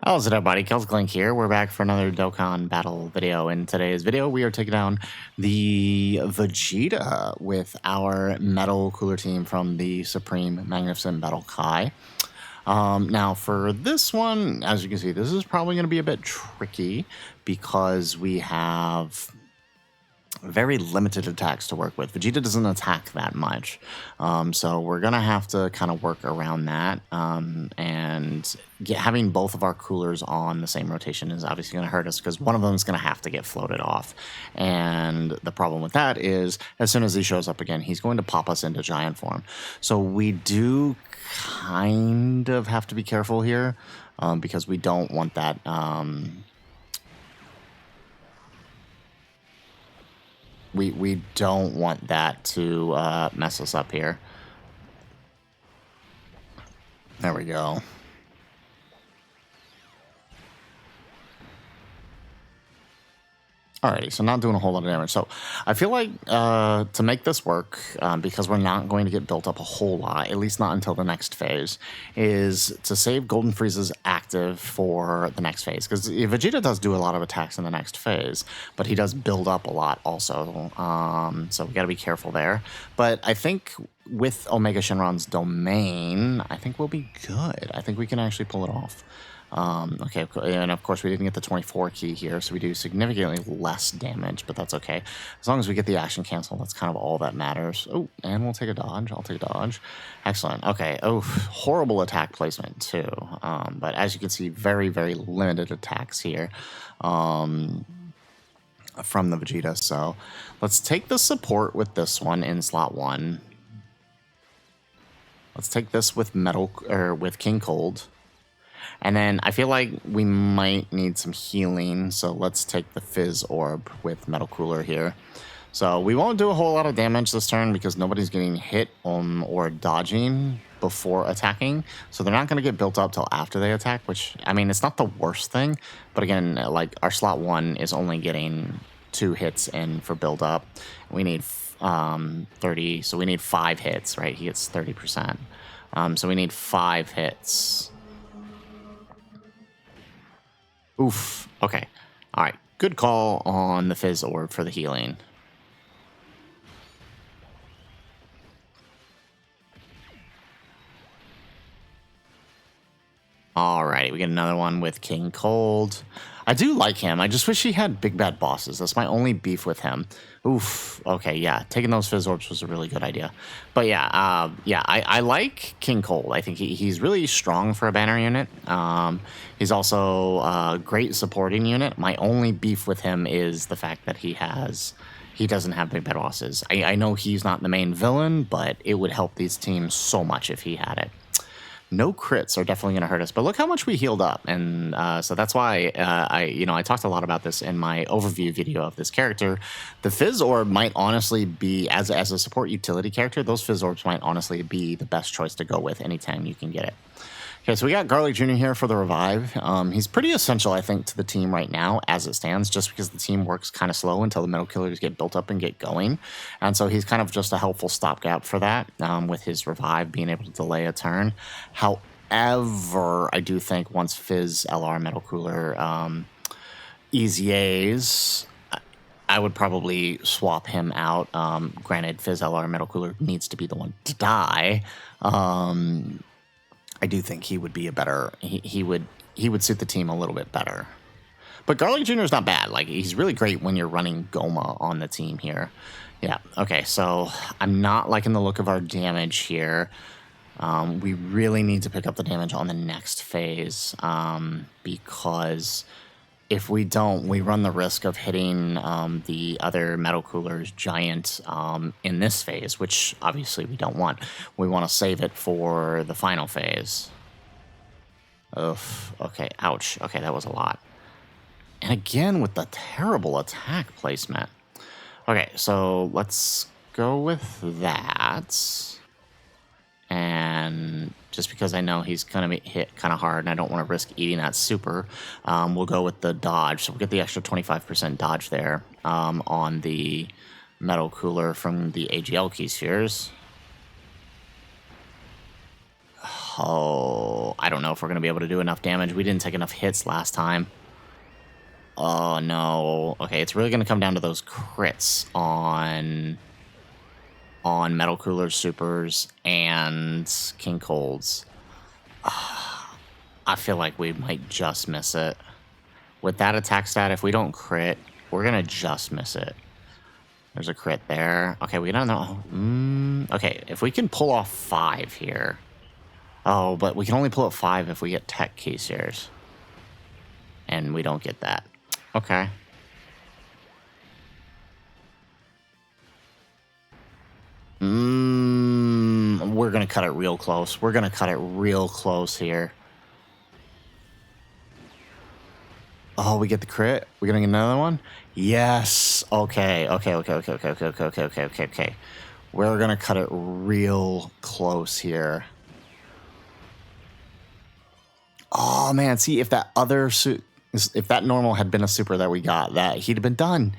How's it everybody? Glink here. We're back for another Dokkan Battle video. In today's video, we are taking down the Vegeta with our Metal Cooler team from the Supreme Magnificent Battle Kai. Now, for this one, as you can see, this is probably going to be a bit tricky because we have very limited attacks to work with. Vegeta doesn't attack that much, so we're gonna have to kind of work around that, and having both of our coolers on the same rotation is obviously going to hurt us because one of them is going to have to get floated off, and the problem with that is as soon as he shows up again, he's going to pop us into giant form. So we do kind of have to be careful here, because we don't want that We don't want that to mess us up here. There we go. Alrighty, so not doing a whole lot of damage. So I feel like to make this work, because we're not going to get built up a whole lot, at least not until the next phase, is to save Golden Frieza's active for the next phase. Because Vegeta does do a lot of attacks in the next phase, but he does build up a lot also. So we got to be careful there. But I think with Omega Shenron's domain, I think we'll be good. I think we can actually pull it off. Okay, and of course we didn't get the 24 key here, so we do significantly less damage, but that's okay. As long as we get the action cancel, that's kind of all that matters. Oh, and we'll take a dodge. I'll take a dodge. Excellent. Okay. Oh, horrible attack placement too. But as you can see, very, very limited attacks here from the Vegeta. So let's take the support with this one in slot 1. Let's take this with with King Cold. And then I feel like we might need some healing, so let's take the Fizz Orb with Metal Cooler here. So we won't do a whole lot of damage this turn because nobody's getting hit or dodging before attacking. So they're not going to get built up till after they attack, which, I mean, it's not the worst thing. But again, like our slot 1 is only getting 2 hits in for build up. We need 30, so we need 5 hits, right? He gets 30%. So we need 5 hits. Oof. Okay. All right. Good call on the Fizz Orb for the healing. Alrighty, we get another one with King Cold. I do like him. I just wish he had big bad bosses. That's my only beef with him. Oof. Okay, yeah. Taking those Fizz Orbs was a really good idea. But yeah, I like King Cold. I think he's really strong for a banner unit. He's also a great supporting unit. My only beef with him is the fact that he doesn't have big bad bosses. I know he's not the main villain, but it would help these teams so much if he had it. No crits are definitely going to hurt us, but look how much we healed up, and so that's why I talked a lot about this in my overview video of this character. The Fizz Orb might honestly be, as a support utility character, those Fizz Orbs might honestly be the best choice to go with anytime you can get it. Okay, so we got Garlic Jr. here for the revive. He's pretty essential, I think, to the team right now as it stands, just because the team works kind of slow until the Metal Killers get built up and get going. And so he's kind of just a helpful stopgap for that, with his revive being able to delay a turn. However, I do think once Fizz LR Metal Cooler EZAs, I would probably swap him out. Granted, Fizz LR Metal Cooler needs to be the one to die. I do think he would be a better. He would suit the team a little bit better. But Garlic Jr. is not bad. Like, he's really great when you're running Goma on the team here. Yeah. Okay. So I'm not liking the look of our damage here. We really need to pick up the damage on the next phase, because if we don't, we run the risk of hitting the other Metal Cooler's giant in this phase, which obviously we don't want. We want to save it for the final phase. Oof. Okay, ouch. Okay, that was a lot. And again with the terrible attack placement. Okay, so let's go with that. And just because I know he's going to be hit kind of hard and I don't want to risk eating that super, we'll go with the dodge. So we'll get the extra 25% dodge there on the Metal Cooler from the AGL key spheres. Oh, I don't know if we're going to be able to do enough damage. We didn't take enough hits last time. Oh, no. Okay, it's really going to come down to those crits on Metal Cooler Supers and King Cold's. I feel like we might just miss it. With that attack stat, if we don't crit, we're going to just miss it. There's a crit there. Okay, we don't know. Okay, if we can pull off 5 here. Oh, but we can only pull up 5 if we get TEQ key shares. And we don't get that. Okay. We're going to cut it real close. We're going to cut it real close here. Oh, we get the crit? We're going to get another one? Yes. Okay. Okay. We're going to cut it real close here. Oh, man. See, if that other if that normal had been a super that we got, that he'd have been done.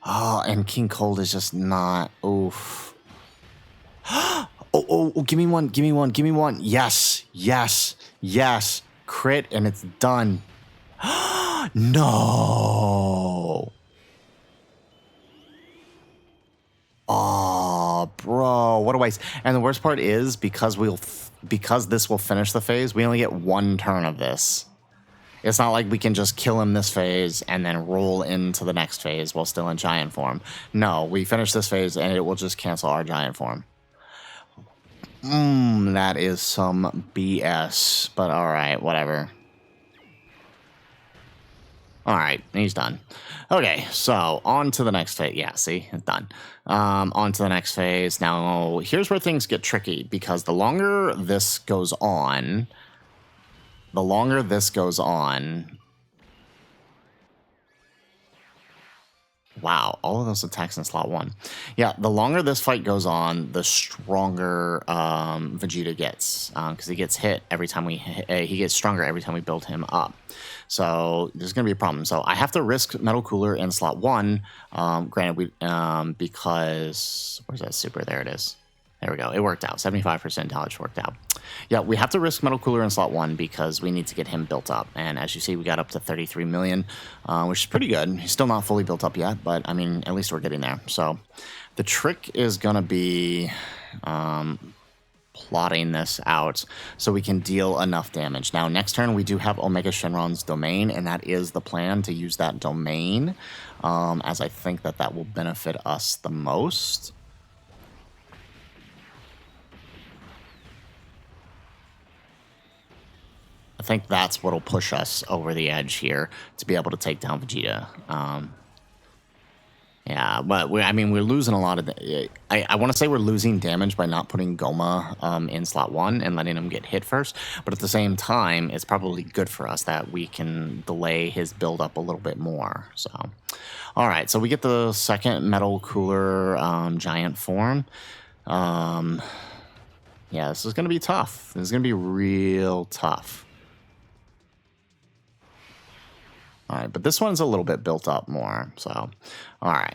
Oh, and King Cold is just not. Oof. Oh, give me one. Yes. Crit, and it's done. No. Oh, bro, what a waste. And the worst part is because this will finish the phase, we only get 1 turn of this. It's not like we can just kill him this phase and then roll into the next phase while still in giant form. No, we finish this phase and it will just cancel our giant form. That is some BS, but all right, whatever. All right, he's done. Okay, so on to the next phase. Yeah, see, it's done. On to the next phase. Now, here's where things get tricky, because the longer this goes on, wow, all of those attacks in slot 1. Yeah, the longer this fight goes on, the stronger Vegeta gets, because he gets hit every time he gets stronger every time we build him up. So there's going to be a problem. So I have to risk Metal Cooler in slot 1. Granted, because where's that super? There it is. There we go. It worked out. 75% dodge worked out. Yeah, we have to risk Metal Cooler in slot 1 because we need to get him built up. And as you see, we got up to 33 million, which is pretty good. He's still not fully built up yet, but I mean, at least we're getting there. So the trick is going to be plotting this out so we can deal enough damage. Now, next turn, we do have Omega Shenron's domain, and that is the plan, to use that domain, as I think that will benefit us the most. I think that's what'll push us over the edge here to be able to take down Vegeta. Yeah, but we're losing a lot of. I want to say we're losing damage by not putting Goma in slot 1 and letting him get hit first. But at the same time, it's probably good for us that we can delay his build up a little bit more. So, all right, so we get the second Metal Cooler giant form. Yeah, this is going to be tough. This is going to be real tough. All right, but this one's a little bit built up more, so, all right.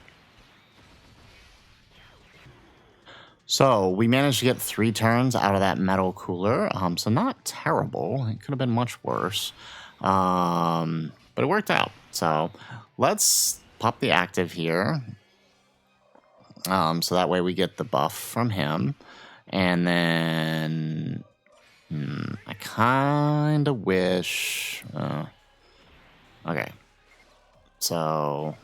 So, we managed to get 3 turns out of that Metal Cooler, so not terrible. It could have been much worse, but it worked out. So, let's pop the active here, so that way we get the buff from him, and then, I kind of wish... Okay, so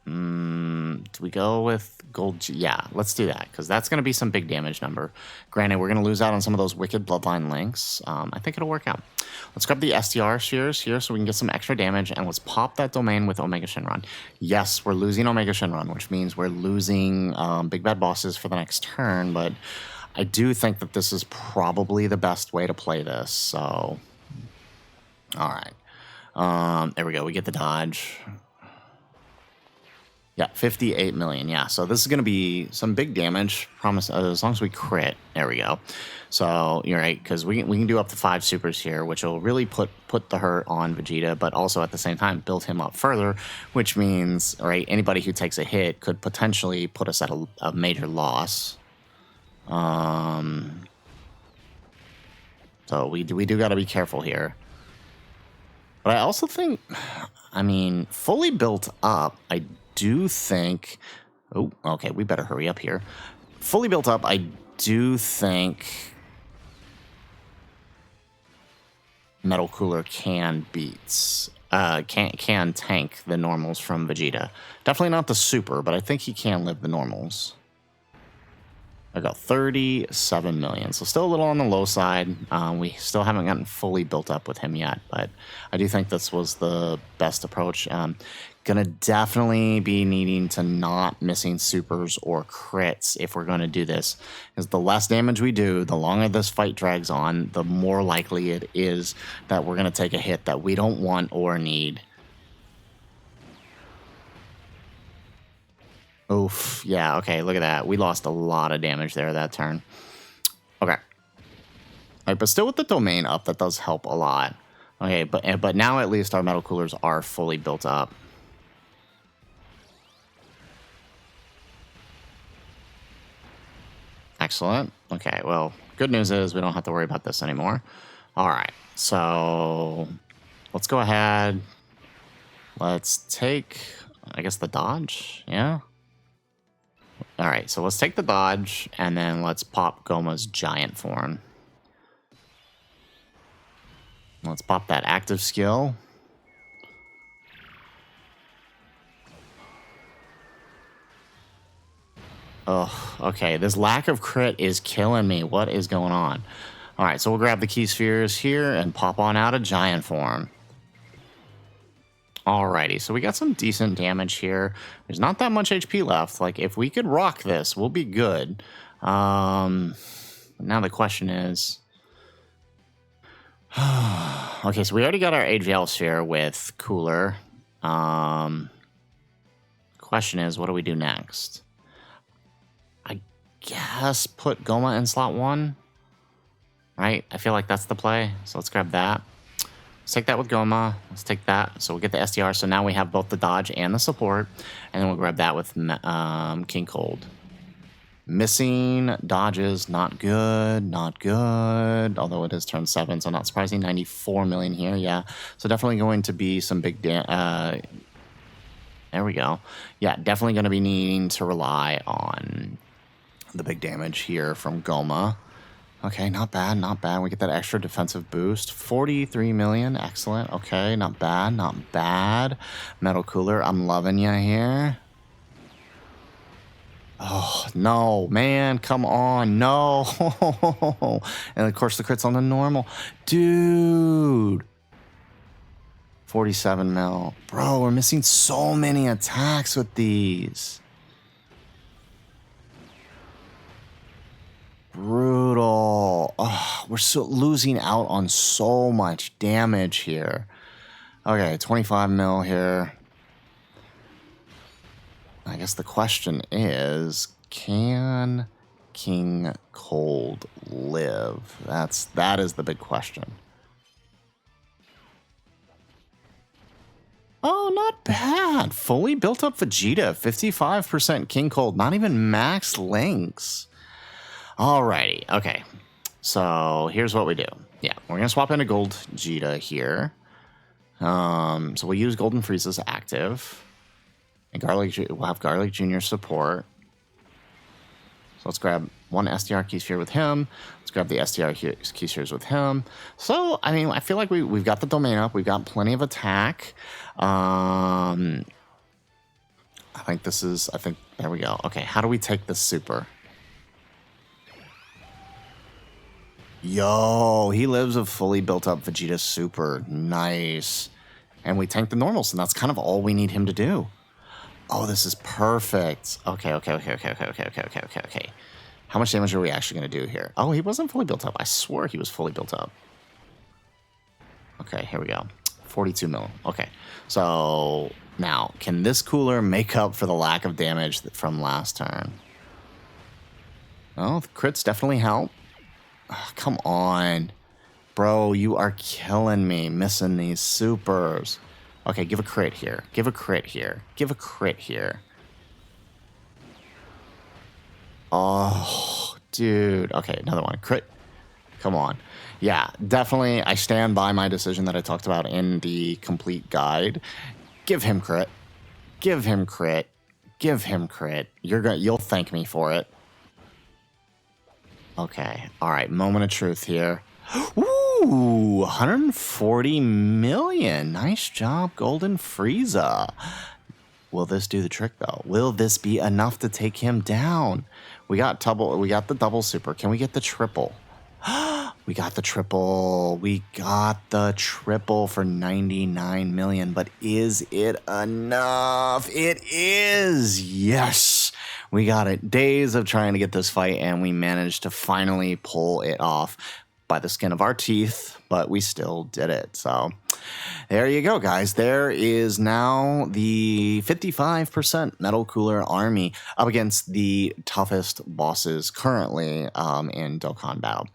do we go with gold? Yeah, let's do that, because that's going to be some big damage number. Granted, we're going to lose out on some of those wicked bloodline links. I think it'll work out. Let's grab the SDR spheres here so we can get some extra damage, and let's pop that domain with Omega Shenron. Yes, we're losing Omega Shenron, which means we're losing Big Bad Bosses for the next turn, but I do think that this is probably the best way to play this, so... All right. There we go. We get the dodge. Yeah, 58 million. Yeah, so this is going to be some big damage. Promise, as long as we crit. There we go. So you're right, because we can do up to 5 supers here, which will really put the hurt on Vegeta, but also at the same time build him up further, which means, right, anybody who takes a hit could potentially put us at a major loss. So we do got to be careful here. But I also think, I mean, fully built up, I do think... Oh, okay, we better hurry up here. Fully built up, I do think Metal Cooler can tank the normals from Vegeta. Definitely not the super, but I think he can live the normals. I got 37 million, so still a little on the low side. We still haven't gotten fully built up with him yet, but I do think this was the best approach. Gonna definitely be needing to not missing supers or crits if we're gonna do this, because the less damage we do, the longer this fight drags on, the more likely it is that we're gonna take a hit that we don't want or need. Oof, yeah, okay, look at that. We lost a lot of damage there that turn. Okay. All right, but still with the domain up, that does help a lot. Okay, but now at least our metal coolers are fully built up. Excellent. Okay, well, good news is we don't have to worry about this anymore. All right, so let's go ahead. Let's take, I guess, the dodge, yeah? All right, so let's take the dodge, and then let's pop Goma's giant form. Let's pop that active skill. Oh, okay, this lack of crit is killing me. What is going on? All right, so we'll grab the key spheres here and pop on out a giant form. Alrighty, so we got some decent damage here. There's not that much HP left. Like, if we could rock this, we'll be good. Now the question is... okay, so we already got our AGL sphere with Cooler. Question is, what do we do next? I guess put Goma in slot 1. Right? I feel like that's the play. So let's grab that. Let's take that with Goma. Let's take that. So we'll get the SDR. So now we have both the dodge and the support. And then we'll grab that with King Cold. Missing dodges, not good, not good. Although it is turn 7, so not surprising. 94 million here, yeah. So definitely going to be some big there we go. Yeah, definitely going to be needing to rely on the big damage here from Goma. Okay, not bad, not bad. We get that extra defensive boost. 43 million, excellent. Okay, not bad, not bad. Metal Cooler, I'm loving you here. Oh, no, man, come on, no. And of course the crit's on the normal. Dude. 47 mil. Bro, we're missing so many attacks with these. Brutal. Oh, we're so losing out on so much damage here. Okay, 25 mil here. I guess the question is, can King Cold live? That is the big question. Oh, not bad. Fully built up Vegeta, 55% King Cold, not even max links. Alrighty, okay. So here's what we do. Yeah, we're gonna swap into Gold Vegeta here. So we'll use Golden Freeze as active. And we'll have Garlic Jr. support. So let's grab one SDR key sphere with him. Let's grab the SDR key spheres with him. So, I mean, I feel like we've got the domain up. We've got plenty of attack. I think there we go. Okay, how do we take this super? Yo, he lives a fully built up Vegeta super. Nice. And we tank the normals, and that's kind of all we need him to do. Oh, this is perfect. Okay. How much damage are we actually going to do here? Oh, he wasn't fully built up. I swore he was fully built up. Okay, here we go. 42 mil. Okay, so now, can this cooler make up for the lack of damage from last turn? Oh, the crits definitely help. Oh, come on. Bro, you are killing me missing these supers. Okay, give a crit here. Give a crit here. Give a crit here. Oh, dude. Okay, another one. Crit. Come on. Yeah, definitely. I stand by my decision that I talked about in the complete guide. Give him crit. Give him crit. Give him crit. You'll thank me for it. Okay. All right. Moment of truth here. Ooh, 140 million. Nice job, Golden Frieza. Will this do the trick though? Will this be enough to take him down? We got the double super. Can we get the triple? We got the triple. We got the triple for 99 million, but is it enough? It is. Yes. We got it. Days of trying to get this fight, and we managed to finally pull it off by the skin of our teeth, but we still did it. So there you go, guys. There is now the 55% Metal Cooler Army up against the toughest bosses currently in Dokkan Battle.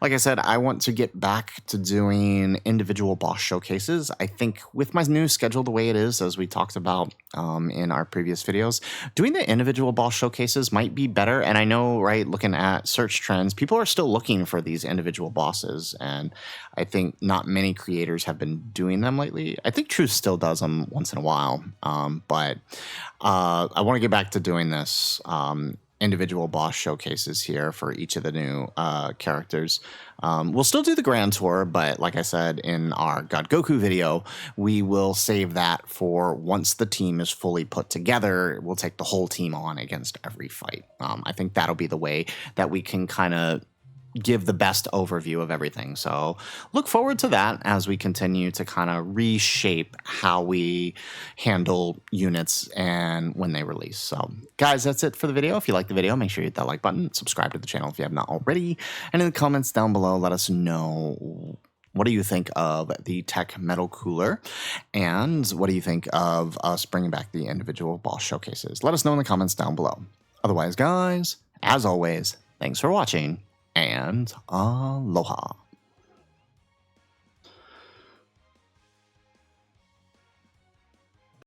Like I said, I want to get back to doing individual boss showcases. I think with my new schedule the way it is, as we talked about in our previous videos, doing the individual boss showcases might be better. And I know, right, looking at search trends, people are still looking for these individual bosses. And I think not many creators have been doing them lately. I think Truth still does them once in a while, but I want to get back to doing this individual boss showcases here for each of the new characters. We'll still do the Grand Tour, but like I said in our God Goku video, we will save that for once the team is fully put together. We'll take the whole team on against every fight. I think that'll be the way that we can kind of give the best overview of everything. So look forward to that as we continue to kind of reshape how we handle units and when they release. So guys, that's it for the video. If you like the video, make sure you hit that like button, subscribe to the channel if you have not already, and in the comments down below, let us know what do you think of the TEQ Metal Cooler, and what do you think of us bringing back the individual boss showcases? Let us know in the comments down below. Otherwise, guys, as always, thanks for watching, and aloha.